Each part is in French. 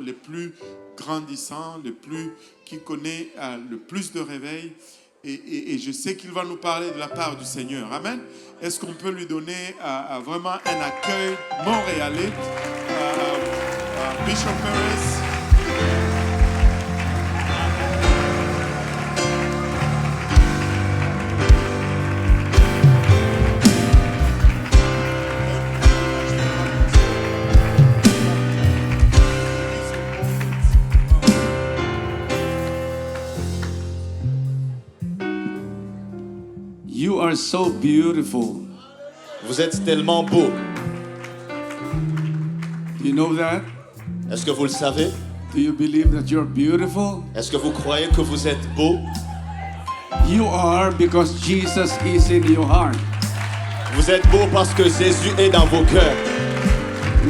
les plus grandissants, qui connaît le plus de réveil. Et je sais qu'il va nous parler de la part du Seigneur. Amen. Est-ce qu'on peut lui donner vraiment un accueil montréalais? Bishop Paris. You are so beautiful. Vous êtes tellement beau. Do you know that? Est-ce que vous le savez? Do you believe that you're beautiful? Est-ce que vous croyez que vous êtes beau? You are because Jesus is in your heart. Vous êtes beau parce que Jésus est dans vos cœurs.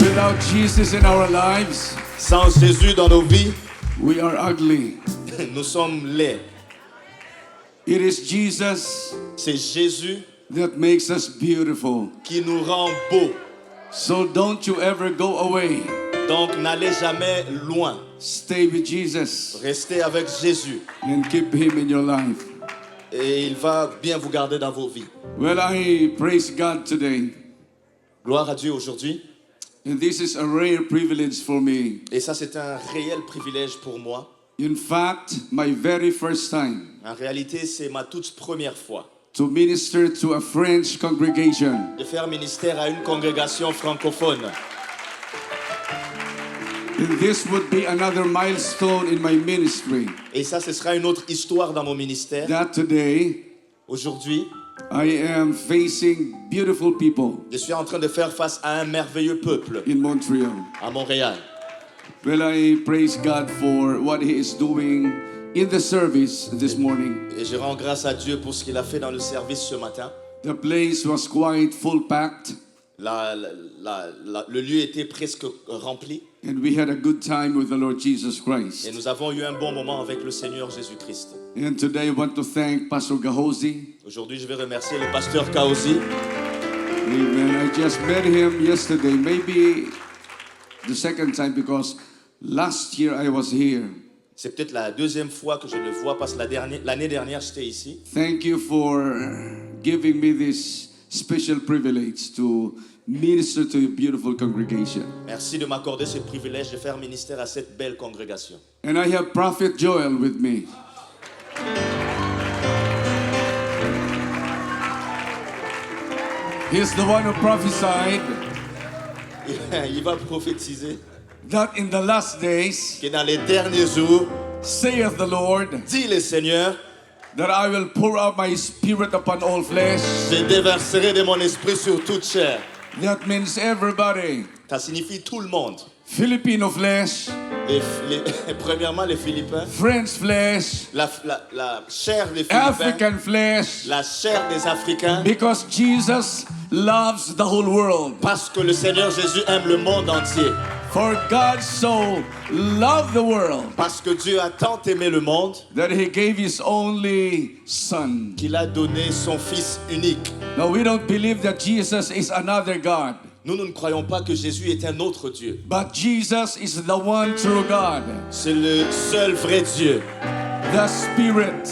Without Jesus in our lives, Sans Jésus dans nos vies, we are ugly. nous sommes laids. It is Jesus C'est Jésus that makes us beautiful. qui nous rend beaux. So don't you ever go away. Donc n'allez jamais loin. Stay with Jesus Restez avec Jésus and keep him in your life. et il va bien vous garder dans vos vies. Well, I praise God today. Gloire à Dieu aujourd'hui. And this is a rare privilege for me. Et ça, c'est un réel privilège pour moi. In fact, my very first time En réalité, c'est ma toute première fois to minister to a French congregation. de faire ministère à une congrégation francophone. And this would be another milestone in my ministry. Et ça, ce sera une autre histoire dans mon ministère. That today Aujourd'hui, I am facing beautiful people je suis en train de faire face à un merveilleux peuple in Montreal. à Montréal. Well, I praise God for what He is doing in the service this morning. Et je rends grâce à Dieu pour ce qu'il a fait dans le service ce matin. The place was quite full packed, Le lieu était presque rempli. and we had a good time with the Lord Jesus Et Christ. nous avons eu un bon moment avec le Seigneur Jésus-Christ. And today I want to thank Pastor Gahosi. Aujourd'hui, je vais remercier le pasteur Kaosi. Amen. I just met him yesterday, maybe the second time, because last year I was here. C'est peut-être la deuxième fois que je le vois parce que l'année dernière, j'étais ici. Thank you for giving me this special privilege to minister to a beautiful congregation. Merci de m'accorder ce privilège de faire ministère à cette belle congrégation. And I have Prophet Joel with me. He's the one who prophesied Il va prophétiser that in the last days, que dans les derniers jours, saith the Lord, dit le Seigneur, that I will pour out my spirit upon all flesh. je déverserai de mon esprit sur toute chair. That means everybody. Ça signifie tout le monde. Filipino flesh, Premièrement, les Philippins, French flesh, la chair des Philippins, African flesh, la chair des Africains, because Jesus loves the whole world. parce que le Seigneur Jésus aime le monde entier. For God so loved the world Parce que Dieu a tant aimé le monde that He gave His only Son. qu'il a donné son Fils unique. Now we don't believe that Jesus is another God, Nous ne croyons pas que Jésus est un autre Dieu. but Jesus is the one true God, C'est le seul vrai Dieu, the Spirit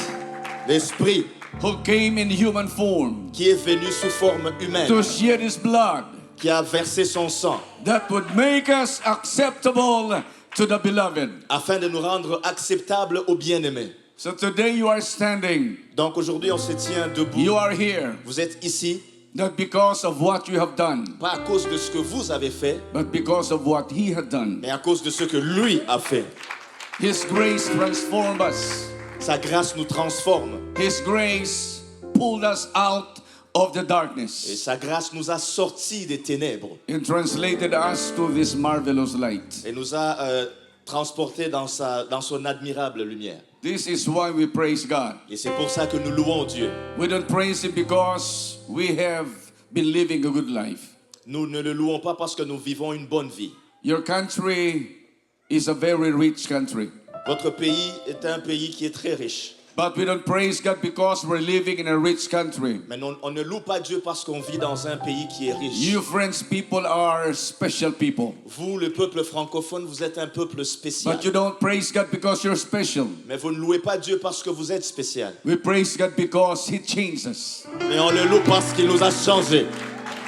l'Esprit, who came in human form qui est venu sous forme humaine, to shed His blood qui a versé son sang, that would make us acceptable to the beloved. afin de nous rendre acceptables aux bien-aimés. So today you are standing, Donc aujourd'hui, on se tient debout. you are here, Vous êtes ici, not because of what you have done, pas à cause de ce que vous avez fait, but because of what He had done. mais à cause de ce que lui a fait. His grace transformed us. Sa grâce nous transforme His grace pulled us out of the et darkness sa grâce nous a sortis des ténèbres and translated us to this marvelous light. et nous a transportés dans son admirable lumière. This is why we praise God. Et c'est pour ça que nous louons Dieu. We don't praise Him because we have been living a good life. Nous ne le louons pas parce que nous vivons une bonne vie. Your country is a very rich country. Votre pays est un pays qui est très riche. But we don't praise God because we're living in a rich country. Mais on ne loue pas Dieu parce qu'on vit dans un pays qui est riche. You French people are special people. Vous, le peuple francophone, vous êtes un peuple spécial. But you don't praise God because you're special. Mais vous ne louez pas Dieu parce que vous êtes spécial. We praise God because He changed us. Mais on le loue parce qu'il nous a changés.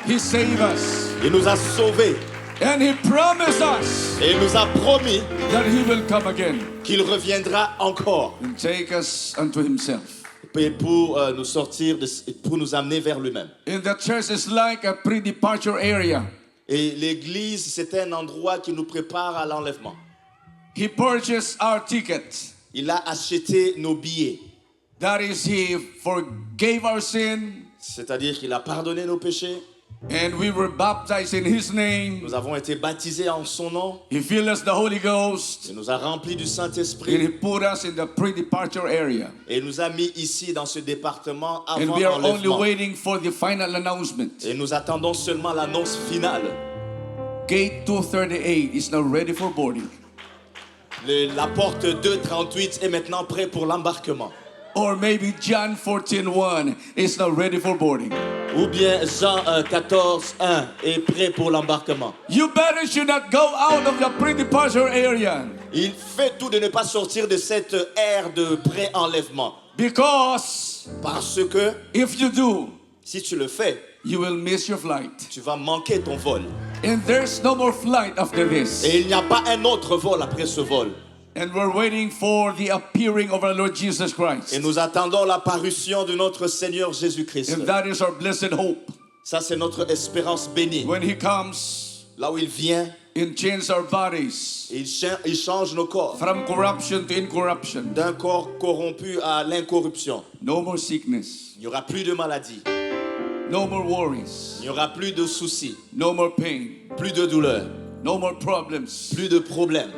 He saved us. Il nous a sauvés. And He promised us Et il nous a promis that He will come again qu'il reviendra encore. and take us unto Himself. Et pour nous sortir, pour nous amener vers lui-même. And the church is like a pre-departure area. Et l'église, c'est un endroit qui nous prépare à l'enlèvement. He purchased our ticket. Il a acheté nos billets. That is, He forgave our sin. C'est-à-dire qu'il a pardonné nos péchés. And we were baptized in His name. Nous avons été baptisés en son nom. He filled us the Holy Ghost. Il nous a remplis du And He Saint-Esprit. put us in the pre-departure area. Et il nous a mis ici dans ce département And avant we are only l'enlèvement. waiting for the final announcement. Et nous attendons seulement l'annonce finale. Gate 238 is now ready for boarding. La porte 238 est maintenant prête pour l'embarquement. Or maybe John 14:1 is now ready for boarding. Ou bien Jean 14:1 est prêt pour l'embarquement. You better should not go out of the pre-departure area. Il fait tout de ne pas sortir de cette ère de pré-enlèvement. Because Parce que if you do, si tu le fais, you will miss your flight. tu vas manquer ton vol. And there's no more flight after this. Et il n'y a pas un autre vol après ce vol. And we're waiting for the appearing of our Lord Jesus Christ. Et nous attendons l'apparition de notre Seigneur Jésus-Christ. And that is our blessed hope. Ça, c'est notre espérance bénie. When He comes Là où il vient, and changes our bodies il change nos corps. from corruption to incorruption. D'un corps corrompu à l'incorruption. No more sickness. Il n'y aura plus de maladies. No more worries. Il n'y aura plus de soucis. No more pain. Plus de douleurs. No more problems. Plus de problèmes.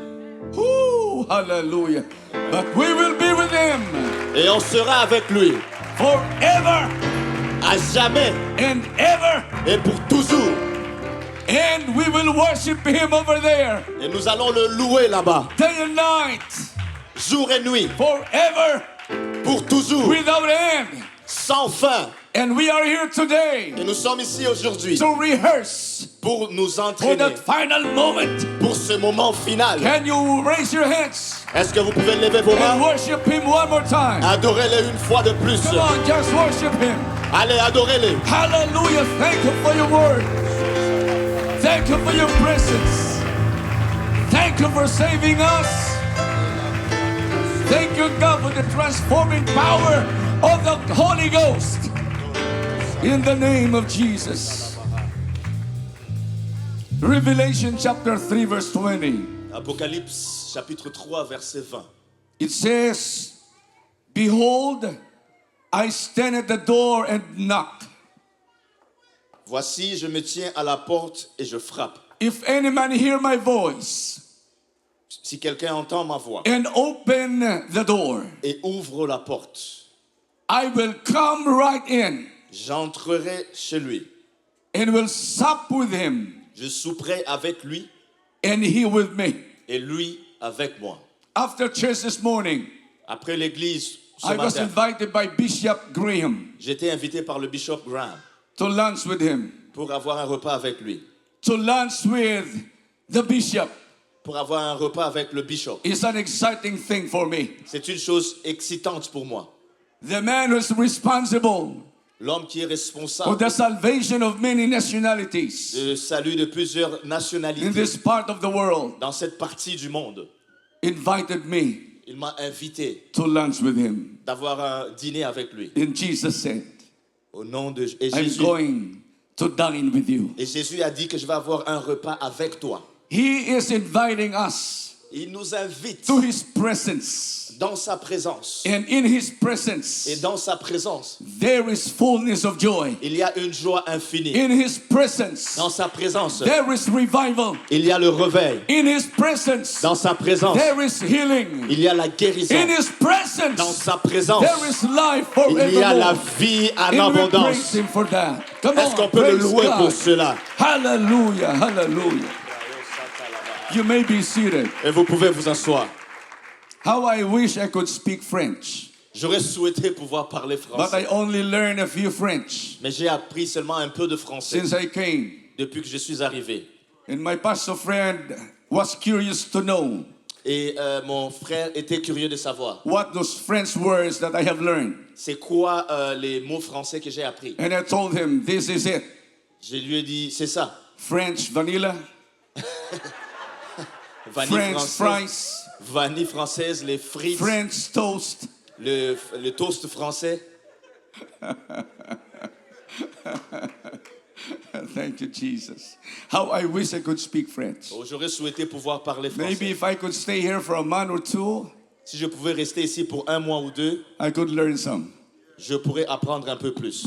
Woo, hallelujah. But we will be with Him Et on sera avec lui. forever À jamais. and ever. Et pour toujours. And we will worship Him over there Et nous allons le louer là-bas. day and night, Jour et nuit. forever, Pour toujours. without end. Sans fin. And we are here today Et nous sommes ici aujourd'hui. to rehearse Pour nous for entraîner. that final moment. Pour ce moment final. Can you raise your hands Est-ce que vous pouvez lever vos and mains? worship Him one more time? Adorez-le une fois de plus. Come on, just worship Him. Allez, adorez-le. Hallelujah. Thank you for your word. Thank you for your presence. Thank you for saving us. Thank you, God, for the transforming power of the Holy Ghost. In the name of Jesus. Revelation chapter 3, verse 20. Apocalypse chapitre 3 verset 20. It says, Behold, I stand at the door and knock. Voici, je me tiens à la porte et je frappe. If any man hear my voice Si quelqu'un entend ma voix and open the door, et ouvre la porte, I will come right in j'entrerai chez lui. and will sup with him Je souperai avec lui and he with me. et lui avec moi. After church this morning, Après l'église ce I was matin, invited by Bishop Graham j'étais invité par le bishop Graham to lunch with him, pour avoir un repas avec lui. to lunch with the bishop. Pour avoir un repas avec le bishop. It's an exciting thing for me. C'est une chose excitante pour moi. The man who is responsible L'homme qui est for responsable the salvation of many nationalities du salut de plusieurs in nationalités this part of the world dans cette partie du monde, invited me il m'a invité to lunch with him. d'avoir un dîner avec lui. And Jesus said, Au nom de et I'm Jésus. going to dine with you. Et Jésus a dit que je vais avoir un repas avec toi. He is inviting us Il nous invite to His presence. dans sa présence. And in His presence, Et dans sa présence, there is fullness of joy. il y a une joie infinie. In His presence, Dans sa présence, there is revival. il y a le réveil. In His presence, Dans sa présence, there is healing. il y a la guérison. In His Dans presence, sa présence, there is life il y a la forevermore. vie en And we abondance. praise Him for that. Come Est-ce qu'on on, peut le praise louer pour God. cela? Hallelujah, hallelujah. You may be seated. Et vous pouvez vous asseoir. How I wish I could speak French. J'aurais souhaité pouvoir parler but français, I only learned a few French mais j'ai appris seulement un peu de français since I came. depuis que je suis arrivé. And my pastor friend was curious to know Et mon frère était curieux de savoir what those French words that I have learned. c'est quoi les mots français que j'ai appris. And I told him, this is it. Je lui ai dit, c'est ça. French vanilla, Vanille French française, fries, vanille française, les frites, French toast. le toast français. Thank you, Jesus. How I wish I could speak French. Oh, j'aurais souhaité pouvoir parler Maybe français. if I could stay here for a month or two, Si je pouvais rester ici pour 1 mois ou 2, I could learn some. je pourrais apprendre un peu plus.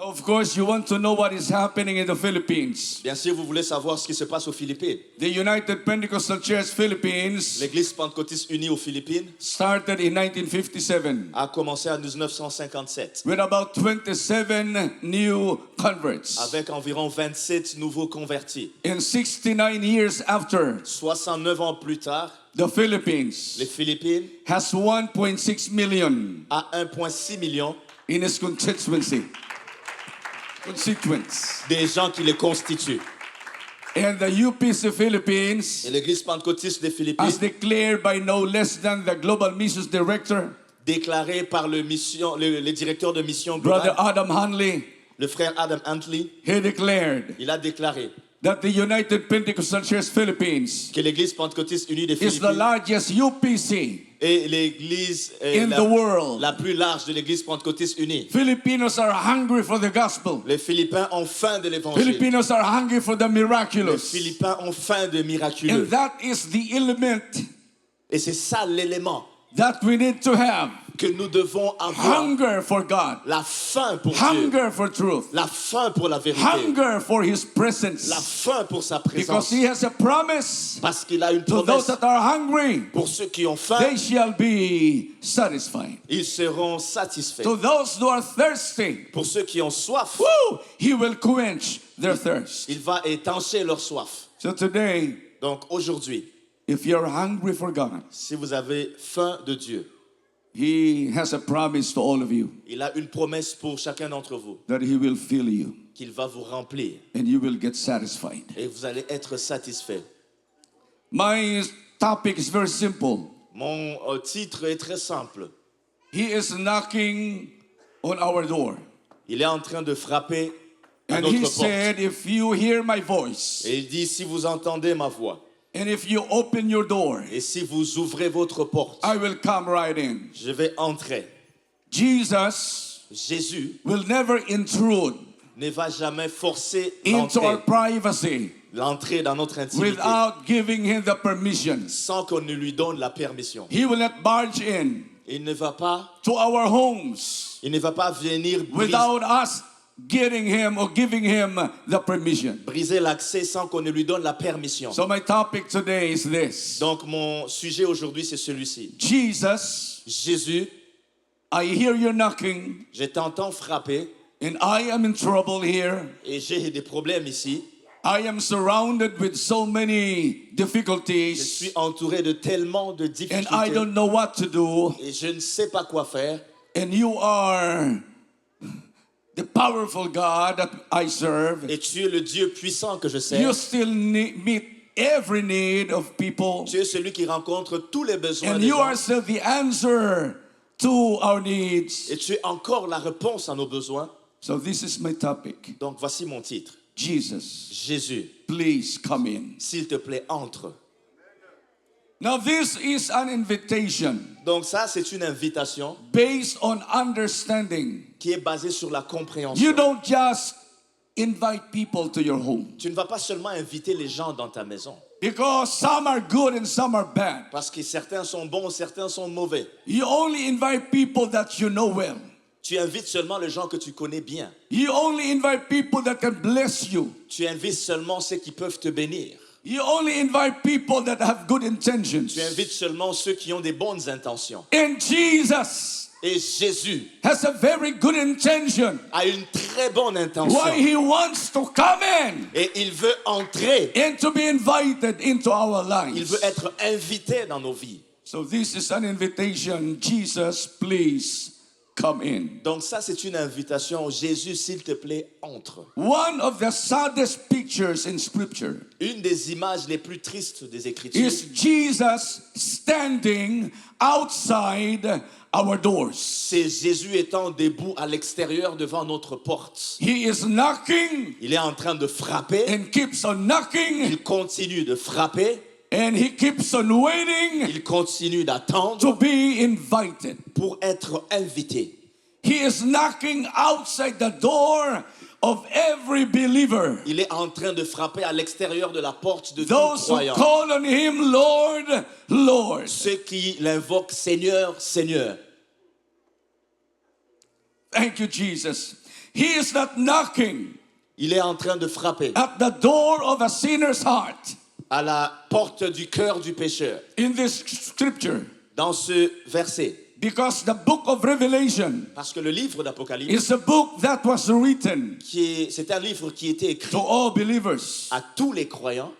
Of course, you want to know what is happening in the Philippines. Bien sûr, vous voulez savoir ce qui se passe aux Philippines. The United Pentecostal Church Philippines L'Église pentecôtiste unie aux Philippines started in 1957 a commencé en 1957 with about 27 new converts. avec environ 27 nouveaux convertis. And 69 years after, 69 ans plus tard, the les Philippines Philippines has 1.6 million a 1,6 million in its constituency. Constituents. des gens qui les constituent. And the UPC Philippines, Et l'Église pentecôtiste des as Philippines, declared by no less than the Global Missions Director, déclarée par le directeur de mission Brother globale, Adam Hanley, le frère Adam Huntley, he declared il a déclaré that the United Pentecostal Church Philippines que l'Église pentecôtiste unie des is the Philippines largest UPC est l'église in the world. la plus large de l'Église pentecôtiste unie. Filipinos are hungry for the gospel. Les Philippiens ont faim de l'évangile. Filipinos are hungry for the Les miraculous. Philippiens ont faim de miraculeux. And that is the element Et c'est ça l'élément that we need to have. que nous devons avoir. Hunger for God. La faim pour Dieu. Hunger for truth. La faim pour la vérité. Hunger for His La presence. faim pour sa Because présence. He has a promise Parce qu'il a une to those promesse that are hungry. pour ceux qui ont faim. They shall be satisfied. Ils seront satisfaits. To those who are thirsty, Pour ceux qui ont soif, woo, He will quench their thirst. il va étancher leur soif. So today, Donc aujourd'hui, if you're hungry for God, si vous avez faim de Dieu, He has a promise to all of you il a une promesse pour chacun d'entre vous, that He will fill you qu'il va vous remplir and you will get satisfied. et vous allez être satisfait. My topic is very simple. Mon titre est très simple. He is knocking on our door. Il est en train de frapper à And notre He porte. said, if you hear my voice Et il dit, si vous entendez ma voix, and if you open your door, et si vous ouvrez votre porte, I will come right in. je vais entrer. Jesus Jésus will never intrude ne va jamais forcer into our l'entrée privacy dans notre intimité without giving Him the permission. sans qu'on ne lui donne la permission. He will not barge in Il ne va pas, to our homes venir without us getting Him or giving Him the permission. briser l'accès sans qu'on ne lui donne la permission. So my topic today is this. Donc mon sujet aujourd'hui c'est celui-ci. Jesus, Jésus, I hear you knocking je t'entends frapper and I am in trouble here. et j'ai des problèmes ici. I am surrounded with so many Je difficulties suis entouré de tellement de and I difficultés don't know what to do. et je ne sais pas quoi faire. And you are the powerful God that I serve. Et tu es le Dieu puissant que je You sers. still meet every need of people. Tu es celui qui rencontre tous les besoins And des you gens. are still the answer to our needs. Et tu es encore la réponse à nos besoins. So this is my topic. Donc voici mon titre. Jesus, Jésus, please come in. s'il te plaît, entre. Now this is an invitation Donc ça, c'est une invitation based on understanding. qui est basée sur la compréhension. You don't just invite people to your home Tu ne vas pas seulement inviter les gens dans ta maison. because some are good and some are bad. Parce que certains sont bons, certains sont mauvais. You only invite people that you know well. Tu invites seulement les gens que tu connais bien. You only invite people that can bless you. Tu invites seulement ceux qui peuvent te bénir. You only invite people that have good intentions. Tu invites seulement ceux qui ont des bonnes intentions. And Jesus Et Jésus has a very good intention a une très bonne intention. why he wants to come in Et il veut entrer. and to be invited into our Il lives. veut être invité dans nos vies. So this is an invitation. Jesus, please come in. Donc ça, c'est une invitation. Jésus, s'il te plaît, entre. One of the saddest pictures in Scripture Une des images les plus tristes des Écritures, is Jesus standing outside our doors. c'est Jésus étant debout à l'extérieur devant notre porte. He is knocking Il est en train de frapper. and keeps on knocking, Il continue de frapper. and he keeps on waiting Il continue d'attendre to be invited. pour être invité. He is knocking outside the door of every believer. Il est en train de frapper à l'extérieur de la porte de tout Those who croyant. call on him Lord, Lord. Ceux qui l'invoquent Seigneur, Seigneur. Thank you, Jesus. He is not knocking Il est en train de frapper at the door of a sinner's heart. à la porte du cœur du pécheur. In this scripture, Dans ce verset, because the book of Revelation parce que le livre d'Apocalypse, is a book that was written c'est un livre qui était écrit to all believers. à tous les croyants.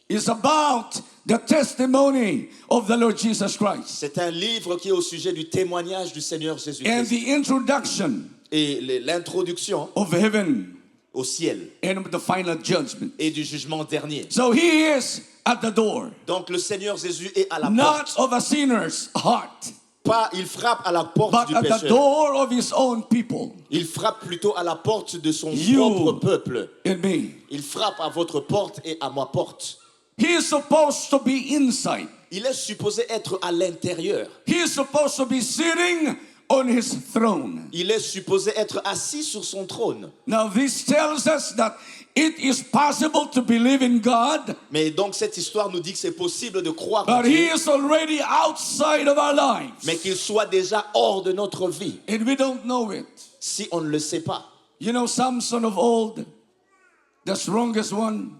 It's about the testimony of the Lord Jesus Christ C'est un livre qui est au sujet du témoignage du Seigneur and Jésus-Christ the introduction et l'introduction of heaven au ciel and the final judgment. et du jugement dernier. So he is at the door, Donc le Seigneur Jésus est à la not porte. of a sinner's heart, Pas, il frappe à la porte but du at the pécheur. door of his own people, Il frappe plutôt à la porte de son You. propre peuple. in me. Il frappe à votre porte et à ma porte. He is supposed to be inside. Il est supposé être à l'intérieur. He is supposed to be sitting on his throne. Il est supposé être assis sur son trône. Now this tells us that it is possible to believe in God, Mais donc cette histoire nous dit que c'est possible de croire en but he Dieu, is already outside of our lives. mais qu'il soit déjà hors de notre vie, And we don't know it. si on ne le sait pas. You know, Samson of old, the strongest one,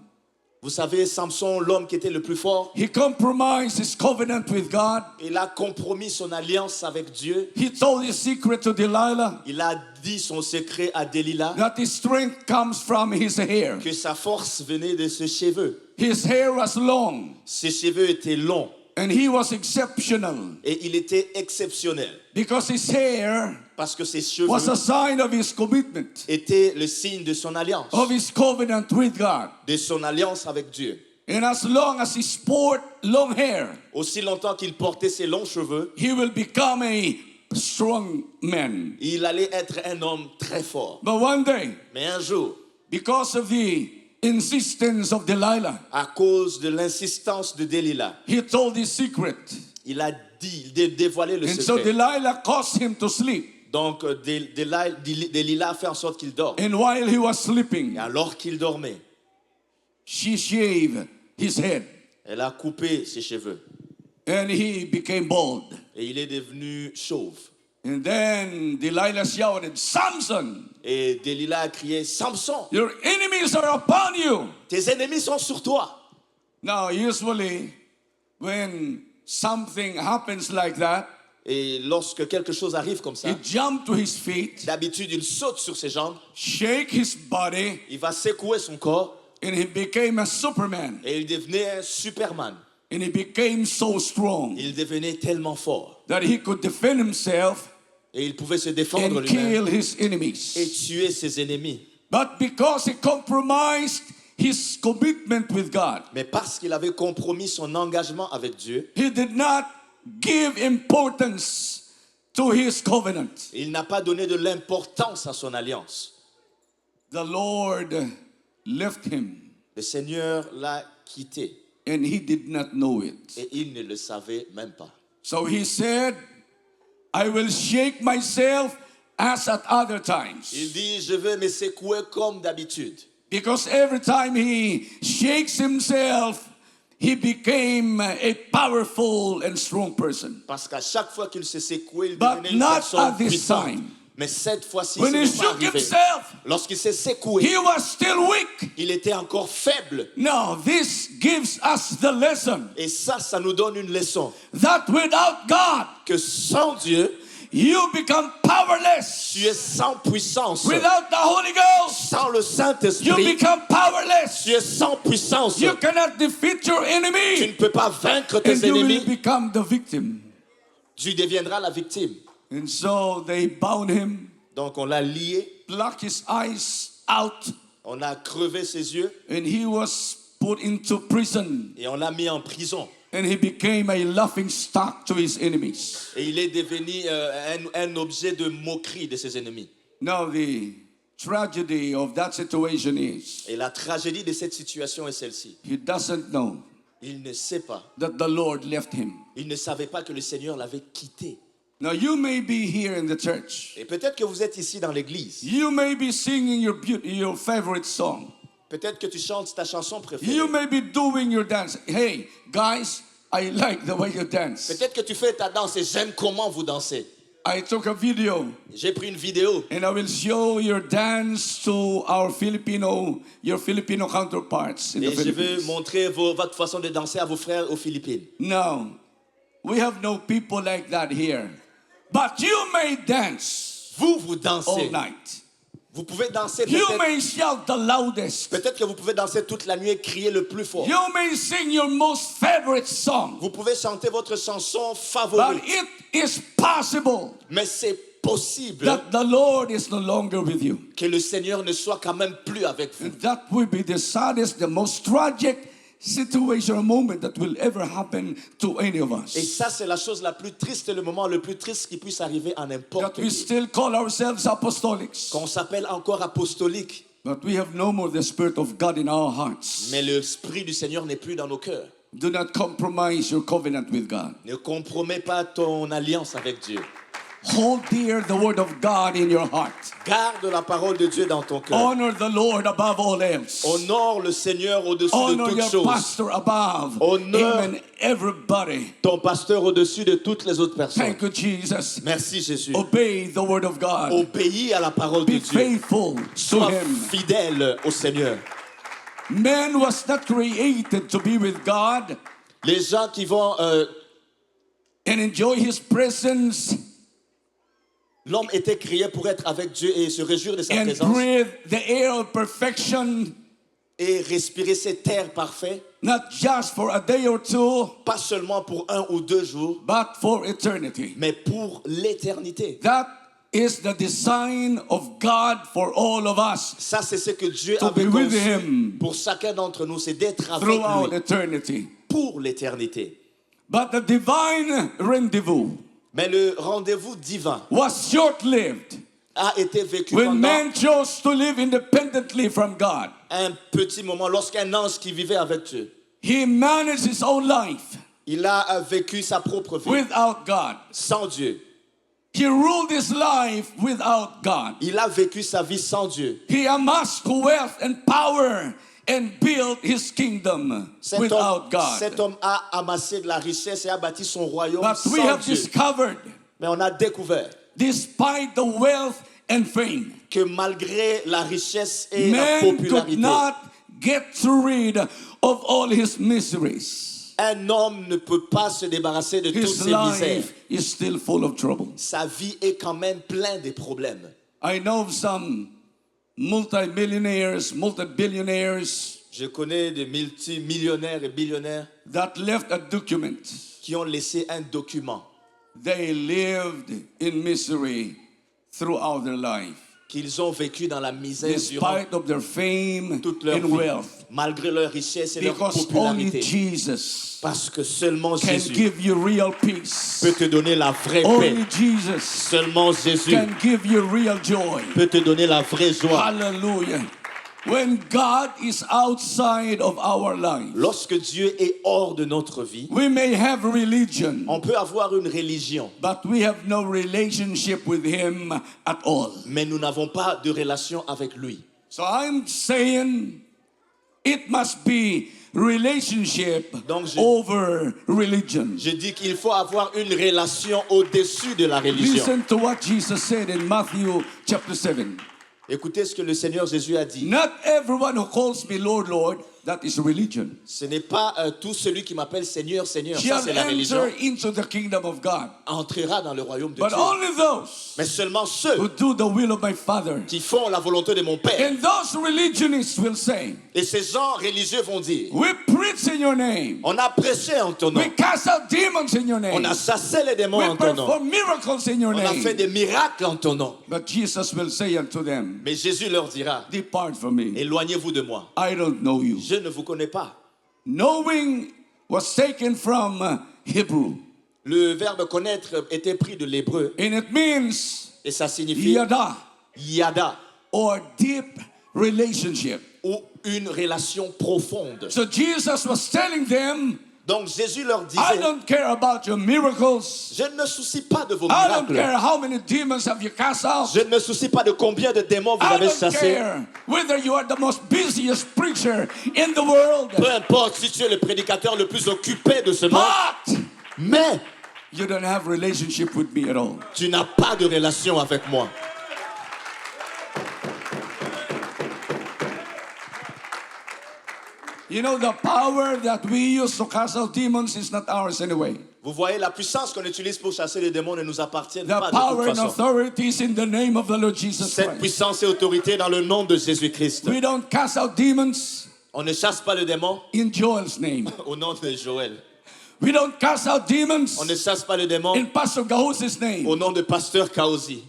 Vous savez, Samson, l'homme qui était le plus fort, he compromised his covenant with God. il a compromis son alliance avec Dieu. He told his secret to Delilah Il a dit son secret à Delilah, that his strength comes from his hair. que sa force venait de ses cheveux. His hair was long Ses cheveux étaient longs and he was exceptional et il était exceptionnel because his hair parce que ses cheveux was a sign of his commitment, étaient le signe de son alliance, of his covenant with God. de son alliance avec Dieu. And as long as he sport long hair, Aussi longtemps qu'il portait ses longs cheveux, he will become a strong man. il allait être un homme très fort. But one day, Mais un jour, because of the insistence of Delilah, à cause de l'insistance de Delilah, he told his secret. il a dit, dévoilé le And so secret. Delilah caused him to sleep. Donc Delilah a fait en sorte qu'il dort. And while he was sleeping, Et alors qu'il dormait, she shaved his head. elle a coupé ses cheveux And he became bald. et il est devenu chauve. And then Delilah shouted, Samson, Et Delilah a crié, Samson, your enemies are upon you. tes ennemis sont sur toi. Now, usually, when something happens like that, Et lorsque quelque chose arrive comme ça, he jumped to his feet, d'habitude il saute sur ses jambes, shake his body, il va secouer son corps and he became a Superman. et il devenait un Superman. And he became so strong Il devenait tellement fort that he could defend himself et il pouvait se défendre and lui-même kill his et enemies. tuer ses ennemis. But because he compromised his commitment with God, Mais parce qu'il avait compromis son engagement avec Dieu, he did not give importance to his covenant. il n'a pas donné de l'importance à son alliance. The Lord left him Le Seigneur l'a quitté and he did not know it. et il ne le savait même pas. So he said, I will shake myself as at other times. Il dit, je vais me secouer comme d'habitude. Because every time he shakes himself, he became a powerful and strong person. Parce qu'à chaque fois qu'il se secouait, il But devenait une not personne at this puissante. time. Mais cette fois-ci, When ce he n'est pas shook arrivé. himself, Lorsqu'il s'est secoué, he was still weak. il était encore faible. Now, this gives us the lesson Et ça nous donne une leçon. that without God, Que sans Dieu, you become powerless. Tu es sans puissance. Without the Holy Ghost, Sans le you Saint-Esprit, become powerless. tu es sans puissance. You cannot defeat your Tu enemy, ne peux pas vaincre and tes you will ennemis. become the victim. Tu deviendras la victime. And so they bound him, Donc on l'a lié, plucked his eyes out, on a crevé ses yeux and he was put into prison. et on l'a mis en prison. And he became a laughing stock to his enemies. Et il est devenu un objet de moquerie de ses ennemis. Now the tragedy of that situation is Et la tragédie de cette situation est celle-ci. he doesn't know Il ne sait pas. that the Lord left him. Il ne savait pas que le Seigneur l'avait quitté. Now you may be here in the church. Et peut-être que vous êtes ici dans l'église. You may be singing your favorite song. Peut-être que tu chantes ta chanson préférée. You may be doing your dance. Hey, guys, I like the way you dance. Peut-être que tu fais ta danse et j'aime comment vous dansez. I took a video J'ai pris une vidéo and I will show your dance to your Filipino counterparts in the et je veux Philippines. montrer votre façon de danser à vos frères aux Philippines. No, we have no people like that here. But you may dance Vous all dansez. night. Vous pouvez danser You peut-être. may shout the loudest. Peut-être que vous pouvez danser toute la nuit et crier le plus fort. You may sing your most favorite song. Vous pouvez chanter votre chanson But favorite. it is possible Mais c'est possible that the Lord is no longer with you. que le Seigneur ne soit quand même plus avec vous. And that will be the saddest, the most tragic situation or moment that will ever happen to any of Et us. ça, c'est la chose la plus triste, le moment le plus triste qui puisse arriver à n'importe That we qui. still call ourselves apostolics. Qu'on s'appelle encore apostolique, But we have no more the Spirit of God in our hearts. mais l'Esprit du Seigneur n'est plus dans nos cœurs. Do not compromise your covenant with God. Ne compromets pas ton alliance avec Dieu. Hold dear the word of God in your heart. Garde la parole de Dieu dans ton cœur. Honor the Lord above all else. Honore le Seigneur au-dessus Honor de toutes your choses. pastor above Honor- even everybody. Ton pasteur au-dessus de toutes les autres personnes. Thank you, Jesus. Merci Jésus. Obey the word of God. Obéis à la parole de Be Dieu. faithful to Sois Him. fidèle au Seigneur. Man was not created to be with God Les gens qui vont... and enjoy His presence L'homme était créé pour être avec Dieu et se réjouir de sa and présence breathe the air of perfection, et respirer cet air parfait, not just for a day or two, pas seulement pour 1 ou 2 jours, but for eternity. mais pour l'éternité. That is the design of God for all of us Ça, c'est ce que Dieu To avait be with conçu Him pour chacun d'entre nous, c'est d'être avec throughout lui eternity. pour l'éternité. But the divine rendezvous Mais le rendez-vous divin was short-lived a été vécu when pendant man chose to live independently from God. un petit moment, lorsqu'un ange qui vivait avec Dieu, He managed his own life il a vécu sa propre vie without God. sans Dieu. He ruled his life without God. Il a vécu sa vie sans Dieu. He amassed wealth and power and built his kingdom without Cet God. homme a amassé de la richesse et a bâti son royaume But we sans have Dieu. discovered, Mais on a découvert despite the wealth and fame, que malgré la richesse et la man could popularité, not get rid of all his miseries. un homme ne peut pas se débarrasser de toutes His ses misères. life is still full of trouble. Sa vie est quand même pleine de problèmes. I know of some multi-millionaires, multi-billionaires Je connais des multimillionnaires et billionnaires that left a document. qui ont laissé un document They lived in misery throughout their life, qu'ils ont vécu dans la misère durant despite of their fame toute leur and vie, wealth, malgré leur richesse et leur because only popularité. Jesus Parce que seulement can Jésus give you real peace. peut te donner la vraie paix. Only Jesus Seulement Jésus can give you real joy. peut te donner la vraie joie. Hallelujah. When God is outside of our life, Lorsque Dieu est hors de notre vie, we may have religion, on peut avoir une religion, but we have no relationship with Him at all. mais nous n'avons pas de relation avec lui. So I'm saying it must be relationship Donc over religion. Je dis qu'il faut avoir une relation au-dessus de la religion. Listen to what Jesus said in Matthew chapter 7. Écoutez ce que le Seigneur Jésus a dit. Not everyone who calls me Lord, Lord That is religion. Ce n'est pas tout celui qui m'appelle Seigneur, Seigneur. Ça, Shall c'est la religion. enter into the kingdom of God. Entrera dans le royaume de But Dieu. only those Mais seulement who ceux do the will of my Father. qui font la volonté de mon Père. And those religionists will say, Et ces gens religieux vont dire, we preach in your name. on a prêché en ton nom. We cast out demons in your name. On a chassé les démons We en ton nom. perform miracles in your On a fait name. des miracles en ton nom. But Jesus will say unto them, Mais Jésus leur dira, depart from me. éloignez-vous de moi. I don't know you. Je ne vous connais pas. Knowing was taken from Hebrew. Le verbe connaître était pris de l'hébreu And it means et ça signifie yada, yada or deep relationship. ou une relation profonde. So Jesus was telling them, Donc Jésus leur I disait, don't care about your miracles. je ne me soucie pas de vos I don't miracles. care how many demons have you cast out. Je ne me soucie pas de combien de démons vous I avez don't chassés. care whether you are the most busiest preacher in the world. Peu importe si tu es le prédicateur le plus occupé de ce monde, But mais you don't have relationship with me at all. tu n'as pas de relation avec moi. You know, the power that we use to cast out demons is not ours anyway. Vous voyez, la puissance qu'on utilise pour chasser les démons ne nous appartient The pas de power toute and façon. authority is in the name of the Lord Jesus Cette Christ. puissance et autorité dans le nom de Jésus-Christ. We don't cast out demons On ne chasse pas le démon in Joel's name. au nom de Joël. We don't cast out demons On ne chasse pas le démon in Pastor Gahus's name. au nom de pasteur Kaosi.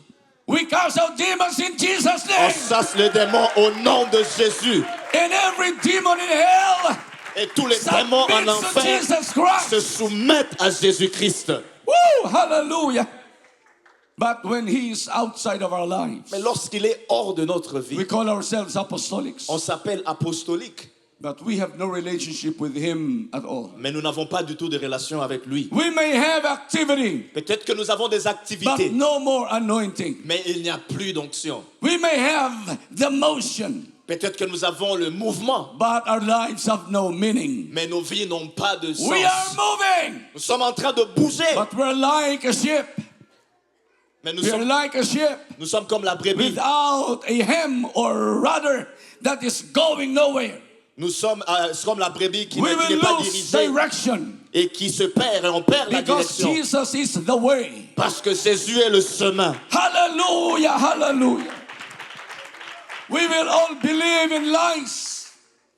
We cast out demons in Jesus' On name. chasse le démon au nom de Jésus. And every demon in hell Et tous les démons en submits to enfer Jesus se Christ. soumettent à Jésus-Christ. Woo! Hallelujah. But when he is outside of our lives, Mais lorsqu'il est hors de notre vie, we call ourselves apostolics. on s'appelle apostolique. But we have no relationship with him at all. Mais nous n'avons pas du tout de relation avec lui. We may have activity, Peut-être que nous avons des but activités, no more anointing. mais il n'y a plus d'onction. We may have the motion, Peut-être que nous avons le mouvement, but our lives have no meaning. mais nos vies n'ont pas de sens. We are moving, Nous sommes en train de bouger, but we're like a ship. mais nous We are sommes, like a ship nous sommes comme la brebis. without a hem or rudder that is going nowhere. Nous sommes comme la brebis qui We n'est will pas lose dirigée direction et qui se perd et on perd la because direction. Jesus is the way. Parce que Jésus est le chemin. Hallelujah, hallelujah. We will all believe in lies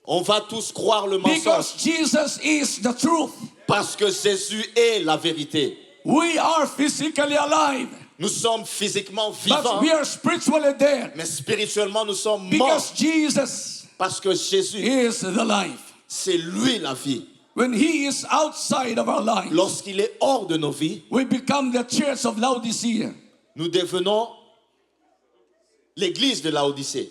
On va tous croire le because mensonge Jesus is the truth. parce que Jésus est la vérité. We are physically alive, Nous sommes physiquement but vivants, we are spiritually dead mais spirituellement nous sommes because morts Jesus parce que Jésus, is the life. c'est lui la vie. When he is outside of our lives, Lorsqu'il est hors de nos vies, we become the church of Laodicea. nous devenons l'église de Laodicée.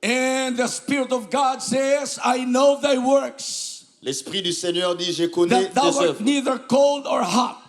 And the Spirit of God says, I know thy works, L'Esprit du Seigneur dit, je connais that thou tes art œuvres, neither cold or hot.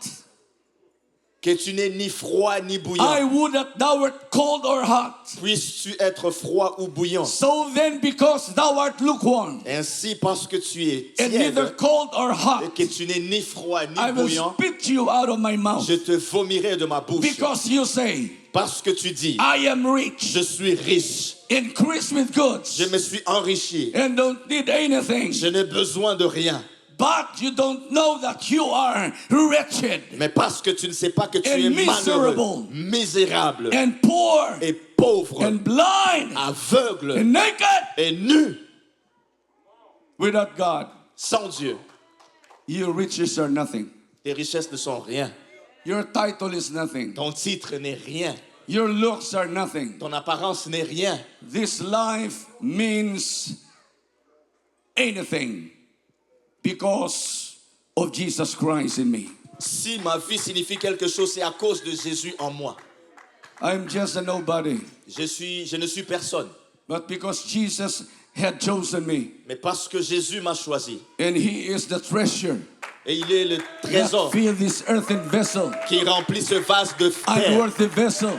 que tu n'es ni froid ni I bouillant. would that thou wert cold or hot. Puisses-tu être froid ou bouillant. So then, because thou art lukewarm, Ainsi, parce que tu es and neither tiède cold or et hot, que tu n'es ni froid ni I will bouillant, spit you out of my mouth. je te vomirai de ma bouche. Because you say, Parce que tu dis, I am rich, je suis riche, increased with goods, je me suis enrichi, and don't need anything. je n'ai besoin de rien. But you don't know that you are wretched Mais parce que tu ne sais pas que tu And es malheureux, miserable. misérable and poor et pauvre, and blind aveugle and naked et nu, without God. sans Dieu. Your riches are nothing. Tes richesses ne sont rien. Your title is nothing. Ton titre n'est rien. Your looks are nothing. Ton apparence n'est rien. This life means anything because of Jesus Christ in me. Si ma vie signifie quelque chose, c'est à cause de Jésus en moi. I'm just a nobody. Je ne suis personne. But because Jesus had chosen me, Mais parce que Jésus m'a choisi. and he is the treasure Et il est le that trésor filled this earthen vessel, qui remplit ce vase de terre. unworthy vessel.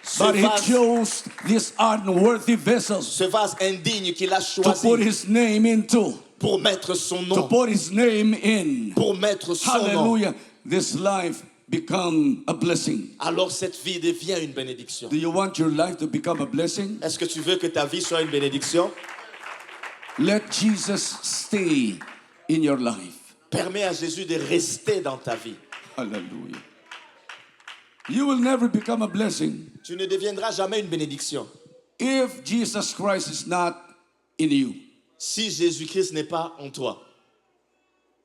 Ce But he vase, chose this unworthy vessel ce vase indigne qu'il a to put choisi his name into, pour mettre son to nom. put his name in. Pour mettre son nom. Hallelujah. This life become a blessing. Alors cette vie devient une bénédiction. Do you want your life to become a blessing? Est-ce que tu veux que ta vie soit une bénédiction? Let Jesus stay in your life. Permets à Jésus de rester dans ta vie. Hallelujah. You will never become a blessing Tu ne deviendras jamais une bénédiction if Jesus Christ is not in you. si Jésus-Christ n'est pas en toi.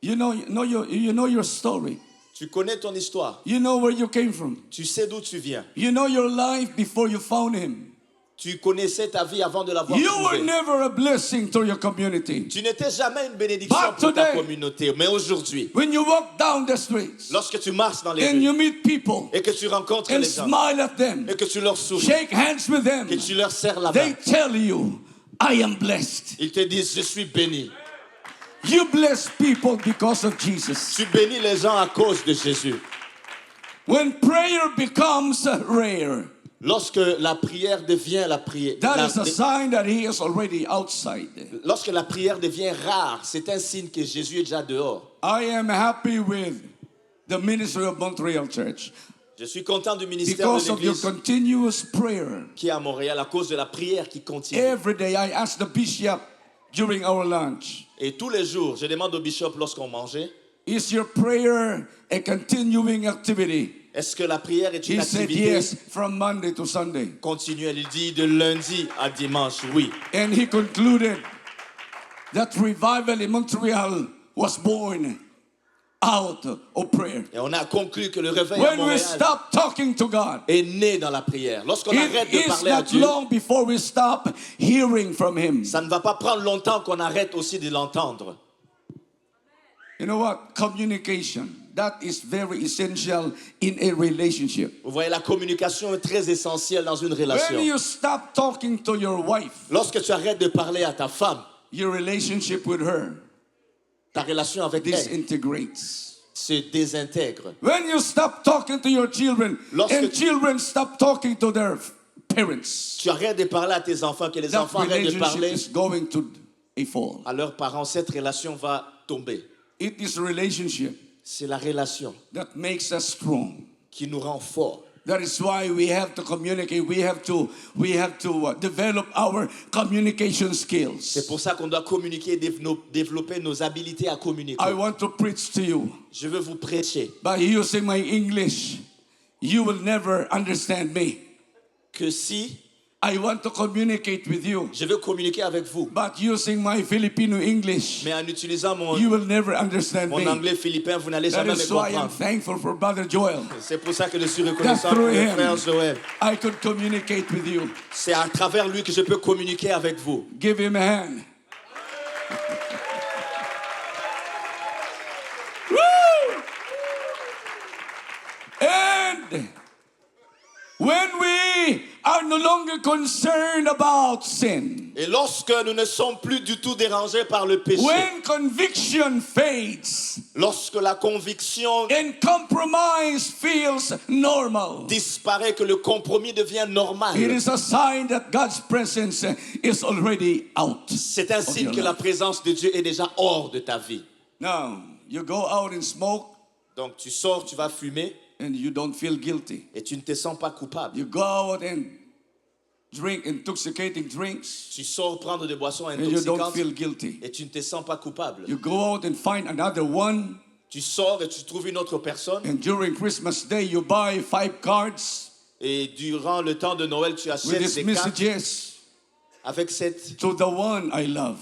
You know your story. Tu connais ton histoire. You know where you came from. Tu sais d'où tu viens. You know your life before you found him. Tu connaissais ta vie avant de l'avoir You were trouvée. never a blessing to your community. Tu n'étais jamais une bénédiction But pour ta today, communauté. Mais aujourd'hui, When you walk down the streets lorsque tu marches dans les and rues you meet people et que tu rencontres and les gens smile at them, et que tu leur souris, shake hands with them, que tu leur serres la they main, tell you, I am blessed. ils te disent, je suis béni. You bless people because of Jesus. Tu bénis les gens à cause de Jésus. When prayer becomes rare, Lorsque la prière devient la prière, that is a sign that he is already outside. lorsque la prière devient rare, c'est un signe que Jésus est déjà dehors. I am happy with the ministry of Montreal Church Je suis content du ministère because de of your l'Église continuous prayer. qui est à Montréal à cause de la prière qui continue. Every day I ask the bishop during our lunch, Et tous les jours, je demande au bishop lorsqu'on mangeait, is your prayer a continuing activity? est-ce que la prière est une He said activité yes, from Monday to Sunday. continuelle? Il dit de lundi à dimanche, oui. And he concluded that revival in Montreal was born out of prayer. Et on a conclu que le réveil à When we Montréal stop talking to God, est né dans la prière. Lorsqu'on arrête it de is parler à not Dieu, long before we stop hearing from him. ça ne va pas prendre longtemps qu'on arrête aussi de l'entendre. You know what? Communication. That is very essential in a relationship. Vous voyez, la communication est très essentielle dans une relation. When you stop talking to your wife, Lorsque tu arrêtes de parler à ta femme, your relationship with her ta relation avec elle disintegrates. se désintègre. When you stop talking to your children Lorsque and tu- children stop talking to their parents, Tu arrêtes de parler à tes enfants, que les that enfants arrêtent de relationship parler is going to a fall. à leurs parents, cette relation va tomber. It is a relationship C'est la relation that makes us strong. qui nous rend forts. That is why we have to communicate. We have to develop our communication C'est skills. pour ça qu'on doit communiquer, développer nos habilités à communiquer. I want to preach to you. Je veux vous prêcher By using my English, you will never understand me. que si I want to communicate with you. je veux communiquer avec vous, But using my Filipino English, mais en utilisant you will never understand mon me. anglais philippin, vous n'allez That jamais me is why I'm comprendre. thankful for Brother Joel. C'est pour ça que je suis reconnaissant That's pour through le him. frère Joël. I could communicate with you. C'est à travers lui que je peux communiquer avec vous. Give him a hand. Woo! And when we are no longer concerned about sin, Et lorsque nous ne sommes plus du tout dérangés par le péché, when conviction fades lorsque la conviction and compromise feels normal, disparaît, que le compromis devient normal, it is a sign that God's presence is already out. c'est un signe your que la life. présence de Dieu est déjà hors de ta vie. Now, you go out and smoke Donc tu sors, tu vas fumer and you don't feel guilty. et tu ne te sens pas coupable. You go out and drink intoxicating drinks Tu sors prendre des boissons and you don't intoxicantes feel guilty. et tu ne te sens pas coupable. You go out and find another one, Tu sors et tu trouves une autre personne and during Christmas Day you buy 5 cards et durant le temps de Noël, tu with achètes these des cartes messages avec cette to the one I love.